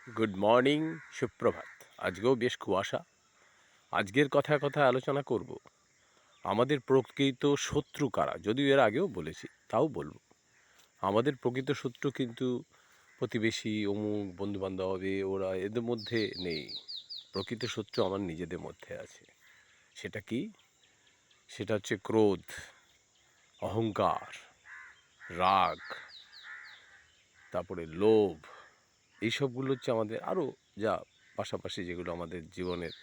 Good morning, সুপ্রভাত। আজকেও বেশ কুয়াশা। আজকের কথায় কথায় আলোচনা করব আমাদের প্রকৃত শত্রু কারা। যদিও এর আগেও বলেছি, তাও বলবো। আমাদের প্রকৃত শত্রু কিন্তু প্রতিবেশী, অমুক, বন্ধুবান্ধব, ওরা, এদের মধ্যে নেই। প্রকৃত শত্রু আমার নিজেদের মধ্যে আছে। সেটা কি? সেটা হচ্ছে ক্রোধ, অহংকার, রাগ, তারপরে লোভ। এইসবগুলো হচ্ছে আমাদের আরও যা পাশাপাশি যেগুলো আমাদের জীবনের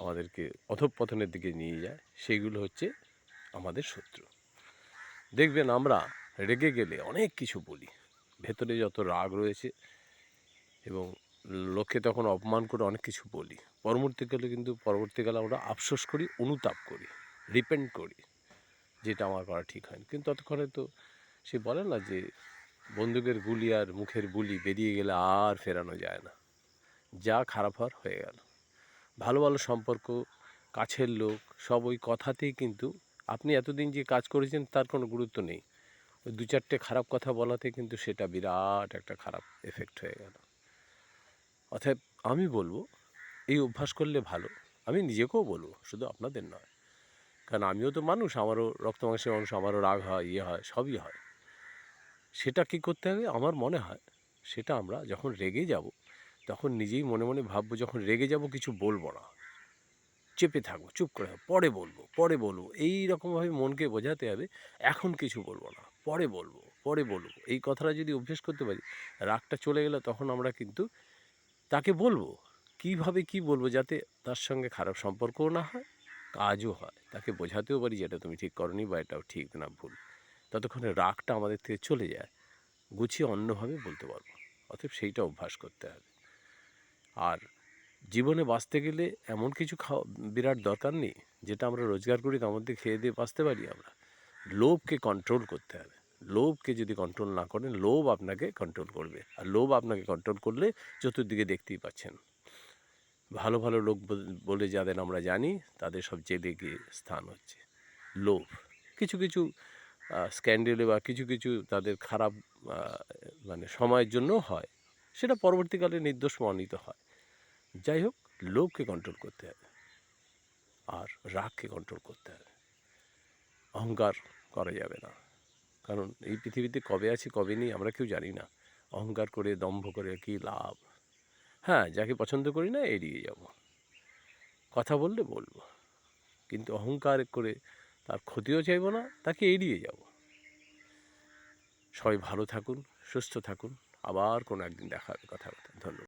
আমাদেরকে অধঃপতনের দিকে নিয়ে যায়, সেইগুলো হচ্ছে আমাদের শত্রু। দেখবেন আমরা রেগে গেলে অনেক কিছু বলি, ভেতরে যত রাগ রয়েছে, এবং লোককে তখন অপমান করে অনেক কিছু বলি। পরবর্তীকালে আমরা আফসোস করি, অনুতাপ করি, রিপেন্ট করি, যেটা আমার করা ঠিক হয়নি। কিন্তু ততক্ষণে তো সে বলে না যে বন্দুকের গুলি আর মুখের বুলি বেরিয়ে গেলে আর ফেরানো যায় না। যা খারাপ হওয়ার হয়ে গেল। ভালো ভালো সম্পর্ক, কাছের লোক, সব ওই কথাতেই কিন্তু আপনি এতদিন যে কাজ করেছেন তার কোনো গুরুত্ব নেই। ওই দু চারটে খারাপ কথা বলাতে কিন্তু সেটা বিরাট একটা খারাপ এফেক্ট হয়ে গেল। অতএব আমি বলবো এই অভ্যাস করলে ভালো। আমি নিজেকেও বলবো, শুধু আপনাদের নয়। কারণ আমিও তো মানুষ, আমারও রক্ত মাংসের মানুষ, আমারও রাগ হয়, ইয়ে হয়, সবই হয়। সেটা কী করতে হবে আমার মনে হয়, সেটা আমরা যখন রেগে যাব তখন নিজেই মনে মনে ভাববো, যখন রেগে যাব কিছু বলবো না, চেপে থাকবো, চুপ করে থাকবো, পরে বলবো, এই রকমভাবে মনকে বোঝাতে হবে এখন কিছু বলবো না, পরে বলবো। এই কথাটা যদি অভ্যেস করতে পারি, রাগটা চলে গেলে তখন আমরা কিন্তু তাকে বলবো। কীভাবে কী বলবো যাতে তার সঙ্গে খারাপ সম্পর্কও না হয়, কাজও হয়, তাকে বোঝাতেও পারি যে এটা তুমি ঠিক করনি বা এটাও ঠিক না, ভুল। ততক্ষণে রাগটা আমাদের থেকে চলে যায়, গুছিয়ে অন্যভাবে বলতে পারবো। অতএব সেইটা অভ্যাস করতে হবে। আর জীবনে বাঁচতে গেলে এমন কিছু খাওয়া বিরাট দরকার নেই, যেটা আমরা রোজগার করি তার মধ্যে খেয়ে দিয়ে বাঁচতে পারি আমরা। লোভকে কন্ট্রোল করতে হবে। লোভকে যদি কন্ট্রোল না করেন, লোভ আপনাকে কন্ট্রোল করবে। আর লোভ আপনাকে কন্ট্রোল করলে চতুর্দিকে দেখতেই পাচ্ছেন, ভালো ভালো লোক বলে যাদের আমরা জানি, তাদের সব জেদে গিয়ে স্থান হচ্ছে লোভ। কিছু কিছু স্ক্যান্ডেলে বা কিছু কিছু তাদের খারাপ মানে সময়ের জন্য হয়, সেটা পরবর্তীকালে নির্দোষ প্রমাণিত হয়। যাই হোক, লোভকে কন্ট্রোল করতে হবে আর রাগকে কন্ট্রোল করতে হবে। অহংকার করা যাবে না, কারণ এই পৃথিবীতে কবে আছি কবে নেই আমরা কেউ জানি না। অহংকার করে, দম্ভ করে কী লাভ? হ্যাঁ, যাকে পছন্দ করি না এড়িয়ে যাব, কথা বললে বলবো, কিন্তু অহংকার করে তার ক্ষতিও চাইব না, তাকে এড়িয়ে যাব। সবাই ভালো থাকুন, সুস্থ থাকুন। আবার কোনো একদিন দেখা হবে, কথা ধন্যবাদ।